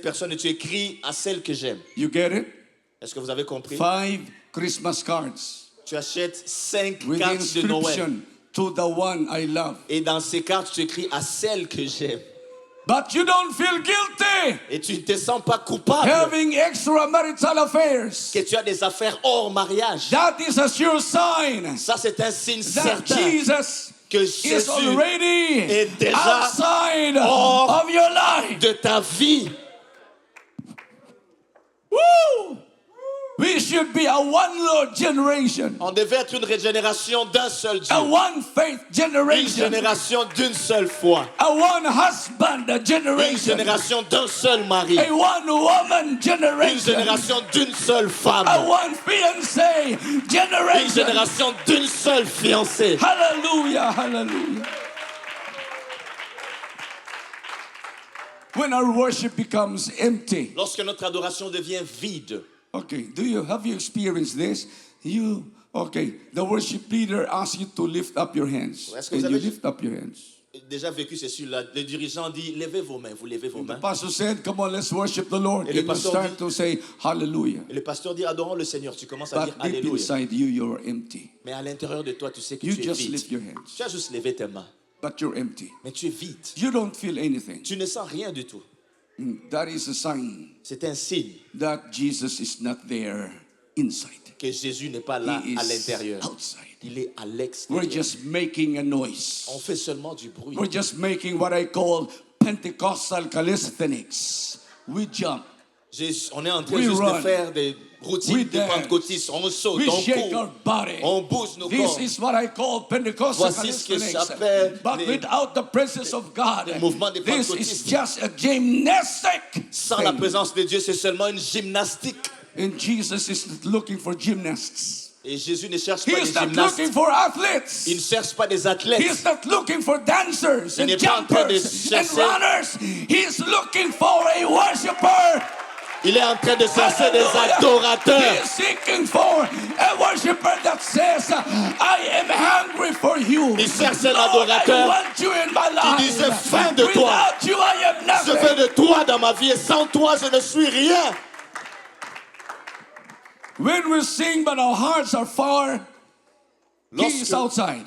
personne et tu écris à celle que j'aime. You get it? Est-ce que vous avez compris? 5 Christmas cards Tu achètes 5 with cartes de Noël inscription to the one I love. et dans ces cartes, tu écris à celle que j'aime. But you don't feel guilty Et tu ne te sens pas coupable having extramarital affairs. que tu as des affaires hors mariage. That is a sure sign Ça, c'est un signe that certain Jesus que is Jésus already est déjà outside hors of your life. de ta vie. Woo! We should be a one Lord generation, On devait être une régénération d'un seul Dieu. a one faith Une generation, génération d'une seule foi. a one husband Une generation, génération d'un seul mari. a one woman Une generation, génération d'une seule femme. a one fiancé Une generation. génération d'une seule fiancée. Hallelujah, hallelujah. When our worship becomes empty. Lorsque notre adoration devient vide. Okay, have you experienced this? The worship leader asks you to lift up your hands. Est-ce que And vous you avez lift up your hands. déjà vécu ceci? Le dirigeant dit, levez vos mains, vous levez vos The mains. pastor said, come on, let's worship the Lord. Et le And you pasteur start dit- to say, hallelujah. Et le pasteur dit, adorons le Seigneur. Tu commences à dire But deep Alléluia. inside you, you're empty. Mais à l'intérieur de toi, tu sais que You tu es just vide. lift your hands, Tu as juste levé tes mains, but you're empty. mais tu es vide. You don't feel anything. Tu ne sens rien du tout. That is a sign C'est un signe that Jesus is not there inside. que Jésus n'est pas là He à is l'intérieur. outside. Il est à We're l'extérieur. just making a noise. On fait seulement du bruit. We're just making what I call Pentecostal calisthenics. We jump, On est en train We juste run. de faire des routines We de dance. pentecôtistes. On saute, we on shake our court, body. on bouge nos This corps. is what I call Pentecostal Voici ce que calisthenics. j'appelle But les- without the presence of God, les mouvements des this is pentecôtistes. just a gymnastic. Sans la thing. présence de Dieu, c'est seulement une gymnastique. And Jesus is looking for gymnasts. Et Jésus ne cherche He pas is des not gymnastes. looking for athletes. Il ne cherche pas des athlètes. He's not looking for dancers Il and n'est pas en train de jumpers and chercher- runners. He's looking for a worshiper. Il est en train de chercher des Hallelujah. adorateurs. He is seeking for a worshiper that says, I am hungry for you. Il cherche un Lord, adorateur I want you in my life. dit, j'ai faim de toi. Without you, I am Je nothing. veux de toi dans ma vie et sans toi, je ne suis rien. When we sing, but our hearts are far, He is Lorsque, outside.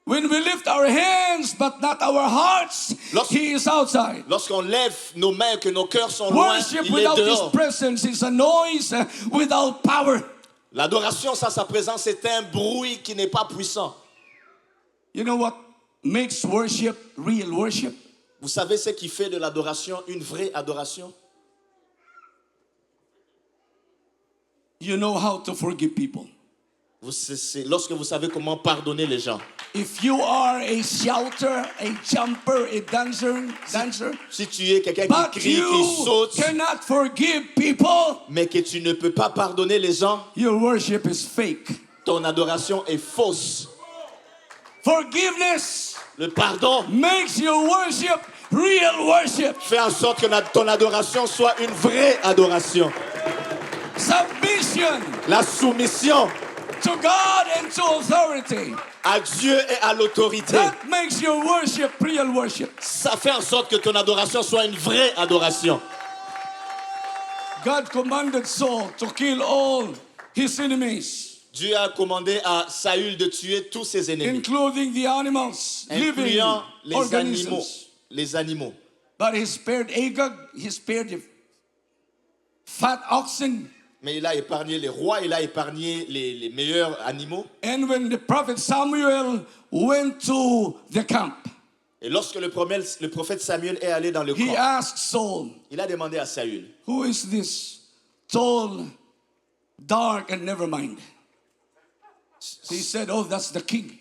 When we lift our hands, but not our hearts, Lorsque- He is outside. lorsqu'on lève nos mains, que nos cœurs sont loin, Worship il est without His dehors. presence is a noise without power. L'adoration sans sa présence, c'est un bruit qui n'est pas puissant. You know what makes worship real worship? Vous savez ce qui fait de l'adoration une vraie adoration? You know how to forgive people. C'est lorsque vous savez comment pardonner les gens. If you are a shouter, a jumper, a dancer, Si tu es quelqu'un but qui crie, qui you saute, cannot forgive people, mais que tu ne peux pas pardonner les gens, your worship is fake. ton adoration est fausse. Forgiveness Le pardon makes your worship real worship. fait en sorte que ton adoration soit une vraie adoration. Submission La soumission to God and to authority. à Dieu et à l'autorité, That makes your worship real worship. ça fait en sorte que ton adoration soit une vraie adoration. God commanded Saul to kill all his enemies, Dieu a commandé à Saül de tuer tous ses ennemis, including the animals, living incluant les animaux. organisms. Les animaux. But he spared Agag, he spared the fat oxen. Mais il a épargné les rois, il a épargné les meilleurs animaux. And when the prophet Samuel went to the camp, Et lorsque le prophète Samuel est allé dans le he camp, asked Saul, il a demandé à Saül, who is this tall, dark, and never mind? He said, oh, that's the king.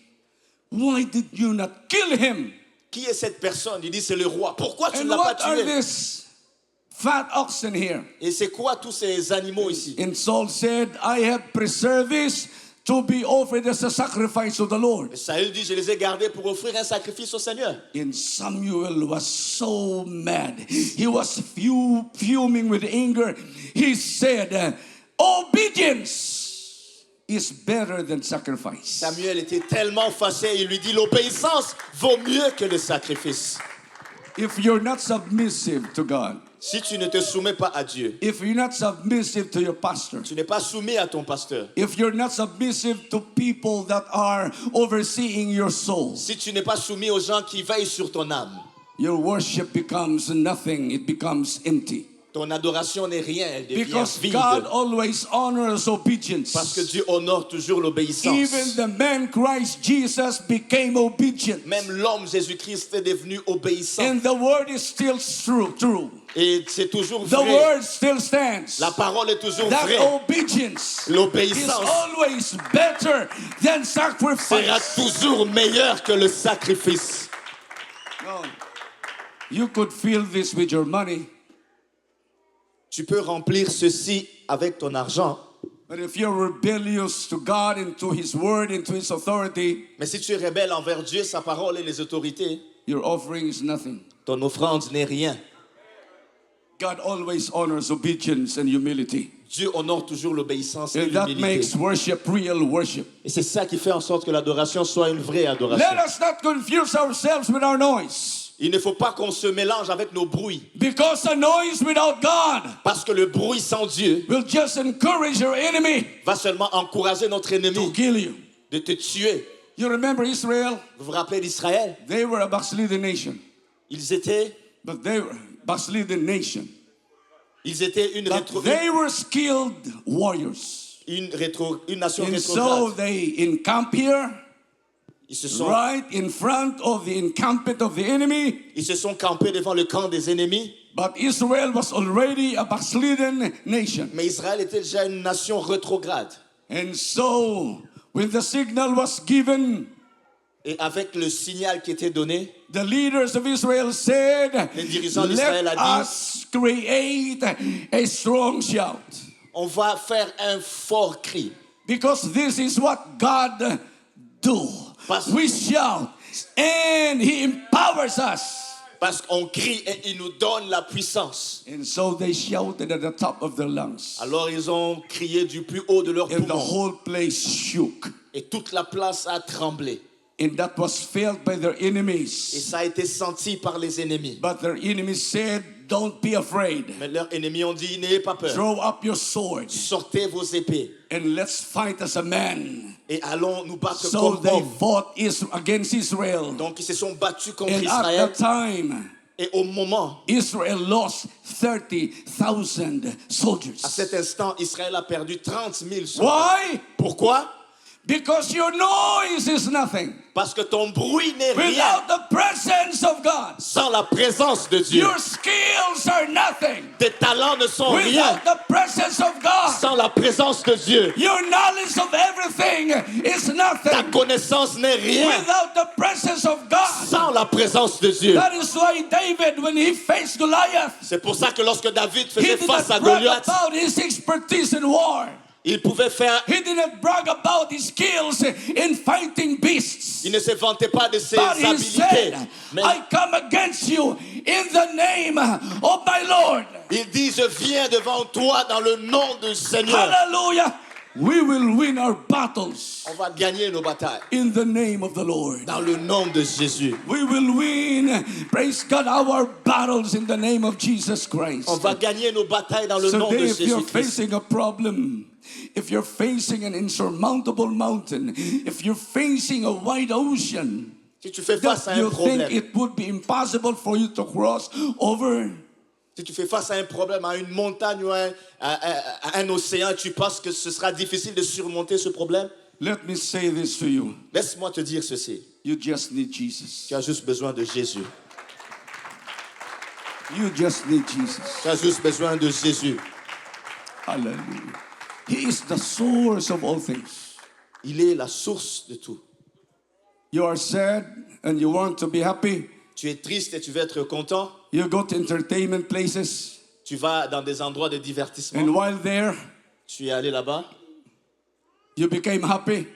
Why did you not kill him? qui est cette personne? Il dit, c'est le roi. Pourquoi tu ne And l'as pas what are tué? these fat oxen here? Et c'est quoi tous ces animaux ici? And Saul said, I have preserved this to be offered as a sacrifice to the Lord. Et Saül dit, je les ai gardés pour offrir un sacrifice au Seigneur. And Samuel was so mad. He was fuming with anger. He said, obedience is better than sacrifice. Samuel était tellement fâché, il lui dit, l'obéissance vaut mieux que le sacrifice. If you're not submissive to God, Si tu ne te soumets pas à Dieu, if you're not submissive to your pastor, tu n'es pas soumis à ton pasteur, if you're not submissive to people that are overseeing your soul, si tu n'es pas soumis aux gens qui veillent sur ton âme, your worship becomes nothing. It becomes empty. ton adoration n'est rien, elle devient Because vide. God always honors obedience. Parce que Dieu honore toujours l'obéissance. Even the man Christ Jesus became obedient. Même l'homme Jésus-Christ est devenu obéissant. And the word is still true. Et c'est toujours The vrai. word still stands. La parole est toujours That vraie. obedience is L'obéissance always better than sera sacrifice. toujours meilleure que le sacrifice. No. You could fill this with your money, Tu peux remplir ceci avec ton argent, but if you're rebellious to God and to His word and to His authority, mais si tu es rebelle envers Dieu, sa parole et les autorités, your offering is nothing. Ton offrande n'est rien. God always honors obedience and humility. Dieu honore toujours l'obéissance et And that l'humilité. makes worship real worship. Et c'est ça qui fait en sorte que l'adoration soit une vraie adoration. Let us not confuse ourselves with our noise. Il ne faut pas qu'on se mélange avec nos bruits. Because a noise without God Parce que le bruit sans Dieu will just encourage your enemy va seulement encourager notre ennemi to kill you. de te tuer. You remember Israel? Vous vous rappelez d'Israël? They were a backslidden nation. Ils étaient Backslidden nation. une, But they were skilled warriors. une nation And so rétrograde. they encamp here, Ils se sont right in front of the encampment of the enemy. campés devant le camp des ennemis. But Israel was already a backslidden nation. Mais Israël était déjà une nation rétrograde. And so when the signal was given, Et avec le signal qui était donné, the leaders of Israel said, les dirigeants d'Israël let a dit, us create a strong shout. on va faire un fort cri. Because this is what God do. Parce- We shout and He empowers us. Parce qu'on crie et il nous donne la puissance. And so they shouted at the top of their lungs. Alors ils ont crié du plus haut de leur And the poumon. whole place shook. Et toute la place a tremblé. And that was felt by their Et enemies. ça a été senti par les ennemis. But their enemies said, don't be afraid. Mais leurs ennemis ont dit, n'ayez pas peur. Throw up your swords Sortez vos épées and let's fight as a man. et allons nous battre So comme they hommes. fought against Israel. Donc ils se sont battus contre And at Israël. that time, Et au moment, Israel lost 30,000 à soldiers. cet instant, Israël a perdu 30 000 soldats. Why? Pourquoi? Because your noise is nothing Parce que ton bruit n'est rien without the presence of God. sans la présence de Dieu. Your skills are nothing Tes talents ne sont rien without the presence of God. sans la présence de Dieu. Your knowledge of everything is Ta nothing connaissance n'est rien without the presence of God. sans la présence de Dieu. That is why David, when he faced Goliath, C'est pour ça que lorsque David he faisait did face à not brag Goliath, about his expertise in war. il pouvait faire, He didn't brag about his skills in fighting beasts. il ne se vantait pas de ses But he habilités, said, mais I come against you in the name of my Lord. il dit, je viens devant toi dans le nom du Seigneur. Hallelujah. We will win our battles On va gagner nos batailles in the name of the Lord. dans le nom de Jésus. We will win, praise God, our battles in the name of Jesus Christ. On va gagner nos batailles dans le So nom de today, if you're Jésus-Christ. facing a problem, if you're facing an insurmountable mountain, if you're facing a wide ocean, Si tu fais face à that un you think problème, it would be impossible for you to cross over, si tu fais face à un problème, à une montagne ou à un océan, tu penses que ce sera difficile de surmonter ce problème? let me say this to you. Laisse-moi te dire ceci. You just need Jesus. Tu as juste besoin de Jésus. You just need Jesus. Tu as juste besoin de Jésus. Hallelujah. He is the source of all things. Il est la source de tout. You are sad and you want to be happy. Tu es triste et tu veux être content. You go to entertainment places, Tu vas dans des endroits de divertissement. and while there, Tu es allé là-bas. you became happy.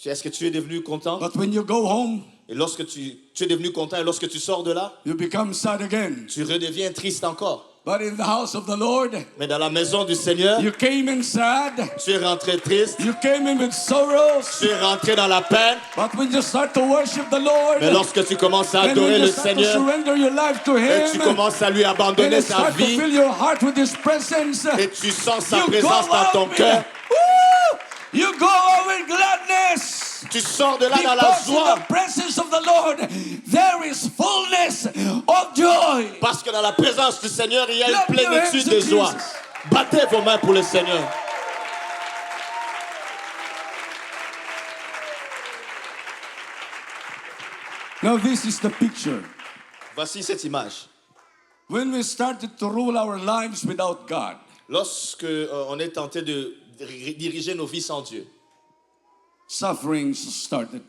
Est-ce que tu es devenu content? But when you go home, Et lorsque tu es devenu content et lorsque tu sors de là, you become sad again. tu redeviens triste encore. But in the house of the Lord, Mais dans la maison du Seigneur, you came in sad, tu es rentré triste. you came in with sorrows. Tu es rentré dans la peine. But when you start to worship the Lord, Mais lorsque tu commences à and adorer when you le start to Seigneur surrender your life to et tu Him, commences à lui and abandonner you ta start to vie fill your heart with His presence, et tu sens sa you go présence dans ton out cœur, Woo! You go out with gladness. tu sors de là dans la Because in joie. the presence of the Lord, there is fullness of joy. Parce que dans la présence du Seigneur, il y a Clap une your hands plénitude to de joie. Jesus. Battez vos mains pour le Seigneur. Now this is the picture. Voici cette image. When we started to rule our lives without God, Lorsque on est tenté de diriger nos vies sans Dieu, sufferings started.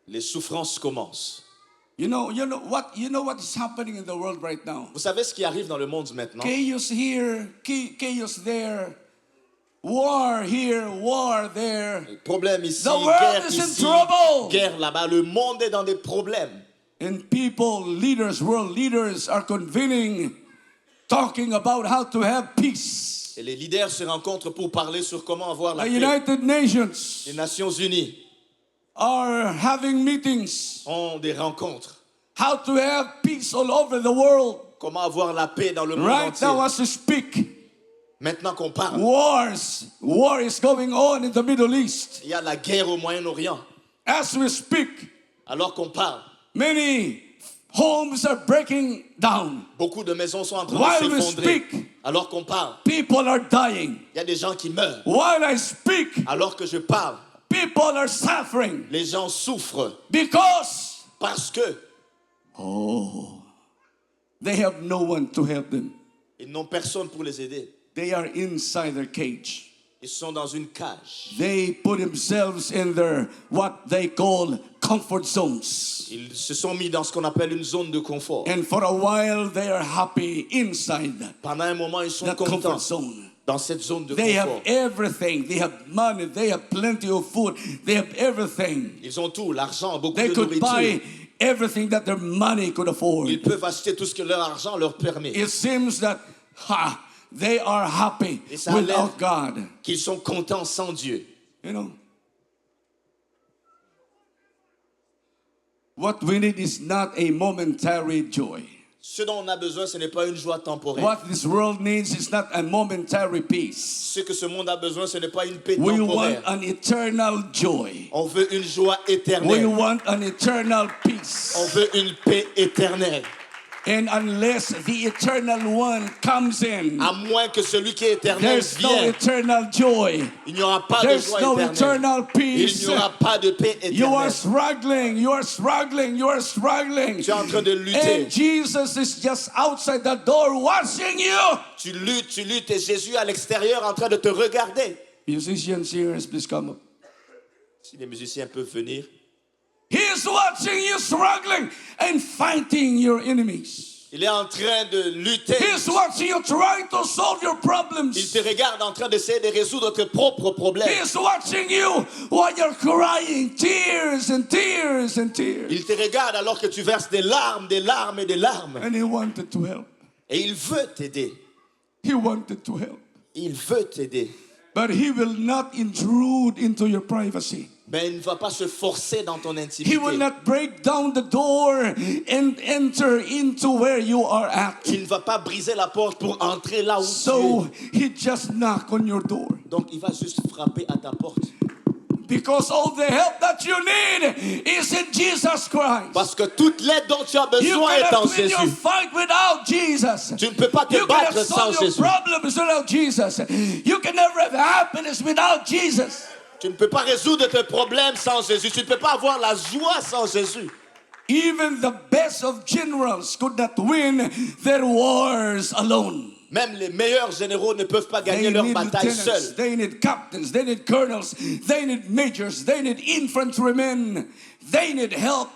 les souffrances commencent. You know what is happening in the world right now. Vous savez ce qui arrive dans le monde maintenant? Chaos here, chaos there, war here, war there. Problème ici, The world guerre is in ici, trouble. guerre là-bas. Le monde est dans des problèmes. And people, leaders, world leaders are convening, talking about how to have peace. Et les leaders se rencontrent pour parler sur comment avoir la The paix. United Nations Les Nations Unies are having meetings, ont des rencontres. how to have peace all over the world. Comment avoir la paix dans le monde Right entier. now as we speak, Maintenant qu'on parle, war is going on in the Middle East. il y a la guerre au Moyen-Orient. As we speak, Alors qu'on parle, many homes are breaking down. beaucoup de maisons sont en train While de we s'effondrer. speak, Alors qu'on parle, people are dying. il y a des gens qui meurent. While I speak, Alors que je parle, people are suffering les gens souffrent because parce que they have no one to help them. ils n'ont personne pour les aider. They are inside their cage. Ils sont dans une cage. They put themselves in their what they call comfort zones. Ils se sont mis dans ce qu'on appelle une zone de confort. And for a while they are happy inside Pendant un moment, ils sont that contents comfort zone. dans cette zone de They have confort. everything. They have money. They have plenty of food. They have everything. Ils ont tout, l'argent, beaucoup They de could buy nourriture. everything that their money could afford. Ils peuvent acheter tout ce que leur argent leur permet. It seems that they are happy Et ça a l'air- without God. Qu'ils sont contents sans Dieu. You know, what we need is not a momentary joy. Ce dont on a besoin, ce n'est pas une joie temporaire. What this world needs is not a momentary peace. Ce que ce monde a besoin, ce n'est pas une paix We want temporaire. an eternal joy. On veut une joie We éternelle. want an eternal peace. On veut une paix éternelle. And unless the eternal one comes in, À moins que celui qui est éternel there's no vienne, eternal joy. il n'y aura pas de There's joie no éternelle. eternal Il peace. n'y aura pas de paix You are éternelle. struggling, you are struggling, you are struggling. Tu es en train de lutter. And Jesus is just outside the door watching you. Tu luttes et Jésus à l'extérieur en train de te regarder. Musicians, singers, please come up. Si les musiciens peuvent venir. He's watching you struggling and fighting your enemies. Il est en train de lutter. He's watching you trying to solve your Il problems. te regarde en train d'essayer de résoudre tes propres problèmes. He's watching you while you're crying tears and tears and tears. Il te regarde alors que tu verses des larmes, des larmes et des larmes. And he wanted to help. Et il veut t'aider. He wanted to help. Il veut t'aider. But he will not intrude into your privacy. Mais il ne va pas se forcer dans ton He intimité. will not break down the door and enter into where you are at. Il ne va pas briser la porte pour entrer là où So tu he just knock on your door. es. Donc il va juste frapper à ta porte. Because all the help that you need is in Jesus Christ. Parce que toute l'aide dont tu as You besoin est en cannot win your Jésus. fight without Jesus. Tu ne peux pas te You cannot battre sans solve your Jésus. problems without Jesus. You can never have happiness without Jesus. Tu ne peux pas résoudre tes problèmes sans Jésus. Tu ne peux pas avoir la joie sans Jésus. Even the best of generals could not win their wars alone. Même les meilleurs généraux ne peuvent pas They gagner leur need bataille lieutenants, seuls. they need captains, they need colonels, they need majors, they need infantrymen, they need help.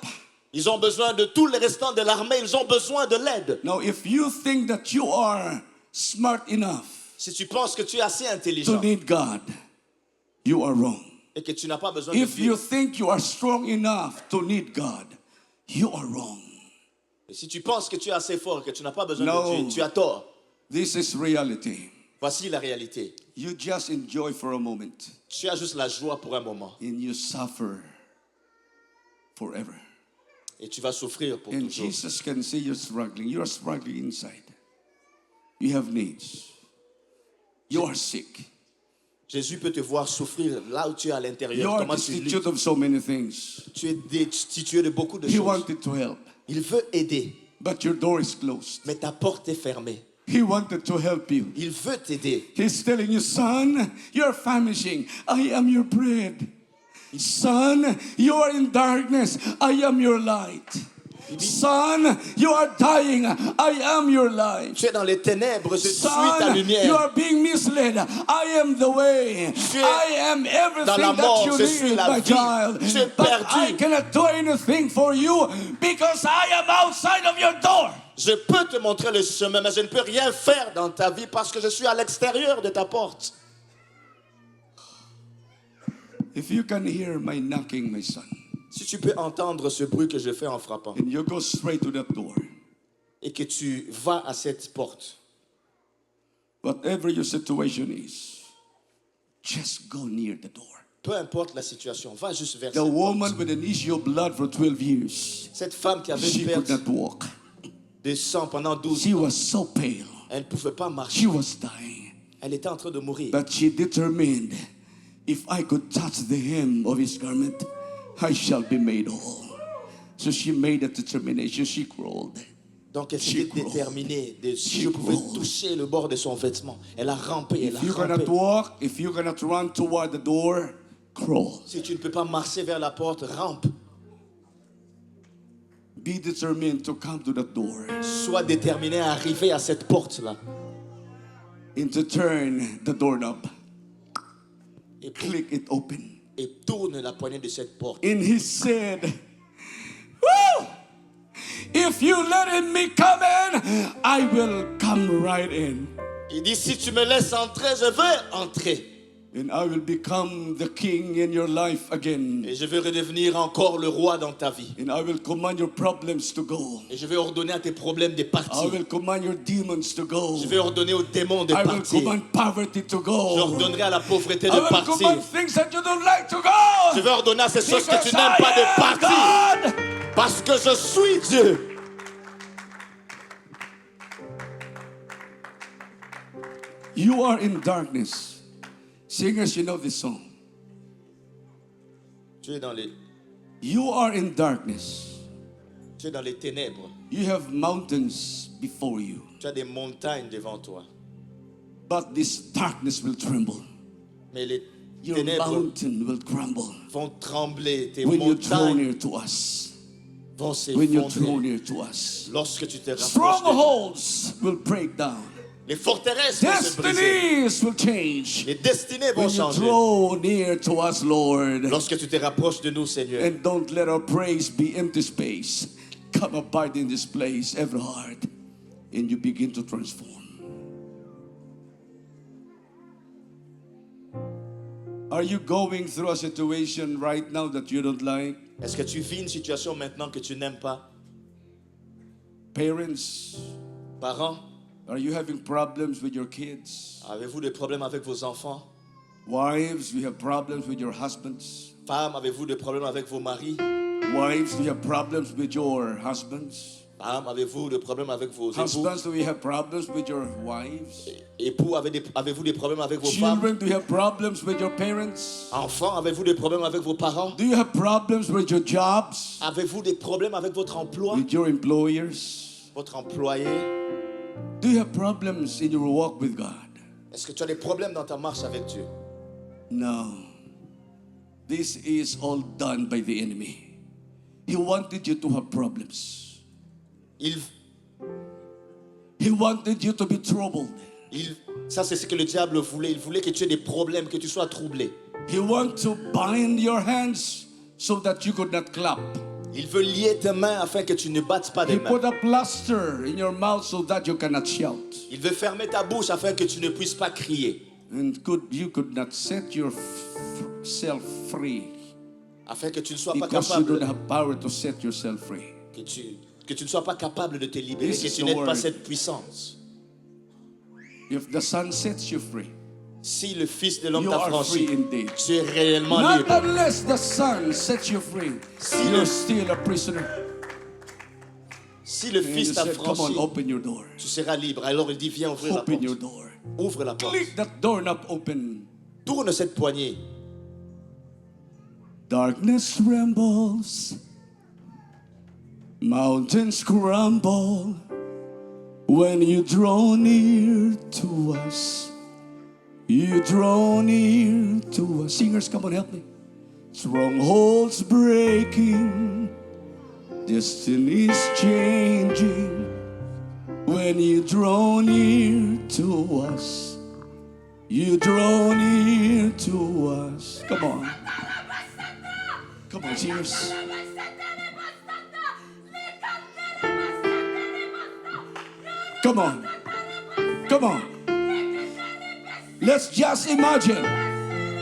Ils ont besoin de tous les restants de l'armée. Ils ont besoin de l'aide. Now, if you think that you are smart enough Si tu penses que tu es assez to intelligent need God, you are wrong. et que tu n'as pas besoin de If you Dieu, think you are strong enough to need God, you are wrong. et si tu penses que tu es assez fort et que tu n'as pas besoin No. de Dieu, tu as tort. This is reality. Voici la réalité. You just enjoy for a moment Tu as juste la joie pour un moment and you suffer forever. et tu vas souffrir pour And toujours. Jesus can see you're struggling. You are struggling inside. You have needs. You are sick. Jésus peut te voir souffrir là où tu es à You l'intérieur. are Comment tu destitute luttes. of so many things. Tu es destitué de beaucoup de He choses. wanted to help, Il veut aider, but your door is closed. mais ta porte est fermée. He wanted to help you. Il veut t'aider. He's telling you, son, you're famishing. I am your bread. Son, you are in darkness. I am your light. Son, you are dying. I am your light. Tu es dans les ténèbres, je suis ta Son, lumière. you are being misled. I am the way. Tu es I am dans la everything that mort, you je suis need, la my vie. child. Tu es But perdu. I cannot do anything for you because I am outside of your door. Je peux te montrer le chemin, mais je ne peux rien faire dans ta vie parce que je suis à l'extérieur de ta porte. If you can hear my knocking, my son, Si tu peux entendre ce bruit que je fais en frappant and you go straight to that door, et que tu vas à cette porte, whatever your situation is, just go near the door. peu importe la situation, va juste vers The cette woman porte. with an issue of blood for 12 years, Cette femme qui avait she une could perte not walk. de sang pendant 12 She ans, was so pale. elle ne pouvait pas She marcher. was dying. Elle était en train de mourir. But she determined, if I could touch the hem of his garment, I shall be made whole. So she made a determination. She crawled. Donc elle She s'était crawled. déterminée. Si She je pouvais crawled. toucher le bord de son vêtement, elle a rampé, elle If a you rampé. cannot walk, if you cannot run toward the door, crawl. Si tu ne peux pas marcher vers la porte, rampe. Be determined to come to that door Sois déterminé à arriver à cette porte-là. and to turn the doorknob. Et, Click it open. et tourne la poignée de cette porte. And he said, woo! If you let me come in, I will come right in. Il dit, si tu me laisses entrer, je vais entrer. And I will become the king in your life again. Et je vais redevenir encore le roi dans ta vie. And I will command your problems to go. Et je vais ordonner à tes problèmes de I partir. will command your demons to go. Je vais ordonner aux démons de I will partir. command poverty to go. J'ordonnerai à la pauvreté I de will partir. command things that you don't like to go. Je vais ordonner à ces choses que Because tu n'aimes pas de I am partir. God. Parce que je suis Dieu. You are in darkness. Singers, you know this song. Tu es dans les, You are in darkness. tu es dans les ténèbres. You have mountains before you. Tu as des montagnes devant toi. But this darkness will tremble. Mais les Your ténèbres mountain will crumble vont trembler. Tes when you draw montagnes near to us. vont When you draw s'effondrer. near to us. Lorsque tu te rapproches de nous. Strongholds will break down. Les forteresses vont se briser. Destinies will change. Les destinées vont When you changer. draw near to us, Lord. Lorsque tu te rapproches de nous, Seigneur. And don't let our praise be empty space. Come abide in this place, every heart, and you begin to transform. Are you going through a situation right now that you don't like? Est-ce que tu vis une situation maintenant que tu n'aimes pas? Parents, Parents, are you having problems with your kids? avez-vous des problèmes avec vos enfants? Wives, you have problems with your husbands. Femmes, avez-vous des problèmes avec vos maris? Wives, do you have problems with your husbands? Femmes, avez-vous des problèmes avec vos époux? Husbands, do you have problems with your wives? Époux, avez-vous des problèmes avec vos femmes? Children, do you have problems with your parents? Enfants, avez-vous des problèmes avec vos parents? Do you have problems with your jobs? Avez-vous des problèmes avec votre emploi? With your employers? Votre employé? Do you have problems in your walk with God? Est-ce que tu as des problèmes dans ta marche avec Dieu? No. This is all done by the enemy. He wanted you to have problems. He wanted you to be troubled. Ça, c'est ce que le diable voulait. Il voulait que tu aies des problèmes, que tu sois troublé. He wanted to bind your hands so that you could not clap. Il veut lier tes mains afin que tu ne battes pas des He mains. put a plaster in your mouth so that you cannot shout. Il veut fermer ta bouche afin que tu ne puisses pas crier. And you could not set yourself free Afin que tu ne sois pas because you don't capable, have power to set yourself free. que tu ne sois pas capable de te libérer, This que is tu the n'aies pas word. cette puissance. If the Son sets you free, Si le Fils de l'homme you t'a are free franchi, indeed. tu es réellement Not libre. unless the Son sets you free. You're still a prisoner. Si le And he Fils t'a said, come on, franchi, open your door. tu seras libre. Alors il dit, viens ouvrir la Open your porte. door. Ouvre la porte. Click that doorknob open. Tourne cette poignée. Darkness trembles. Mountains crumble. When you draw near to us. You draw near to us. Singers, come on, help me. Strongholds breaking. Destinies changing. When you draw near to us. You draw near to us. Come on. Come on, singers. Come on. Come on. Let's just imagine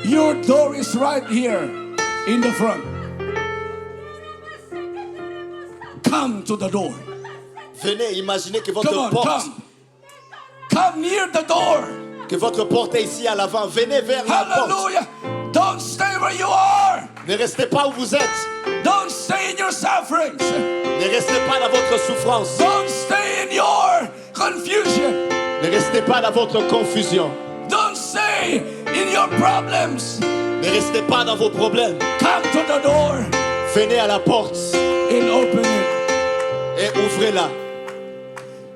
your door is right here in the front. come to the door. Venez, imaginez que votre Come on, porte, come. Come near the door. que votre porte est ici à l'avant. Venez vers la porte. Hallelujah. Don't stay where you are. Ne restez pas où vous êtes. Don't stay in your sufferings. Ne restez pas dans votre souffrance. Don't stay in your confusion. Ne restez pas dans votre confusion. Don't stay in your problems. Ne restez pas dans vos problèmes. Come to the door Venez à la porte and open it. et ouvrez-la.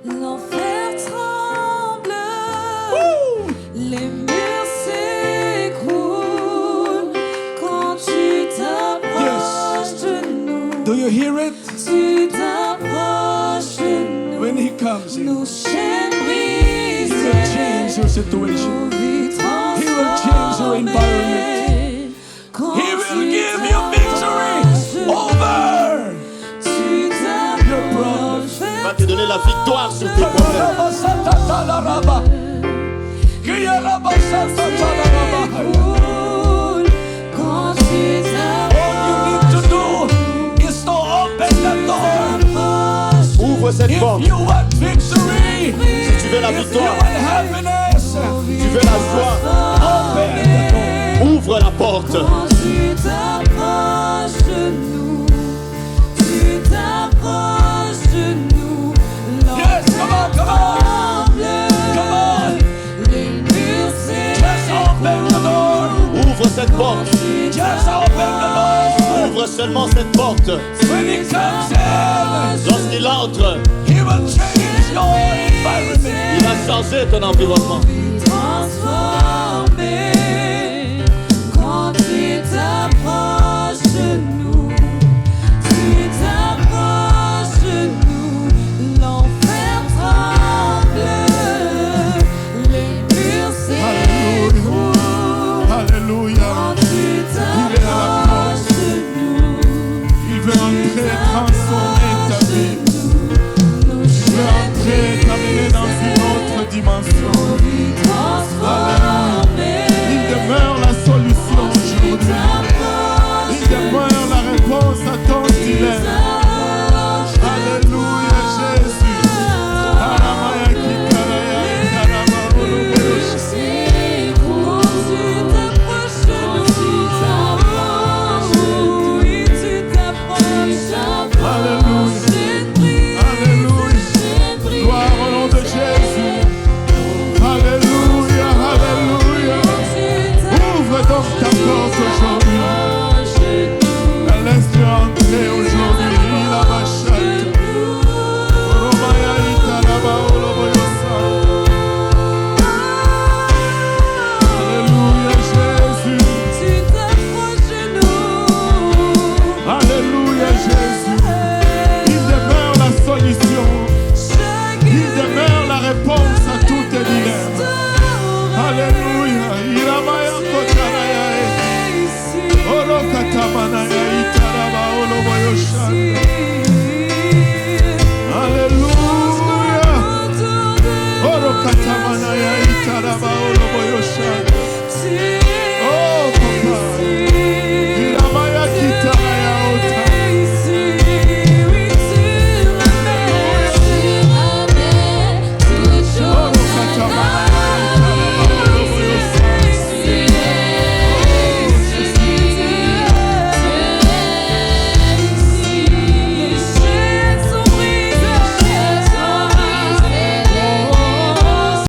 L'enfer tremble, les murs s'écroulent quand tu t'approches de nous. Do you hear it? Tu t'approches de nous. When he comes in, Nos chaînes he will change brisées, your situation. nos vies He will change your environment. transformées. Quand He will tu give you t'approches victory de nous, over tu t'approches Il va te donner la victoire sur tes problèmes. Roule quand tu All you need to do is to open the door. Ouvre cette porte. If you want victory, Si tu veux la if you victoire, want happiness, tu veux la joie, open the door. ouvre la porte. Quand tu t'approches de nous, tu t'approches de nous. Yes, come on, come on. Come on. Les murs Just open the door. Ouvre cette porte. Just open the door. Ouvre seulement cette porte. When he comes in, Lorsqu'il entre, he will change your environment. il va changer ton environnement. s'écroulent.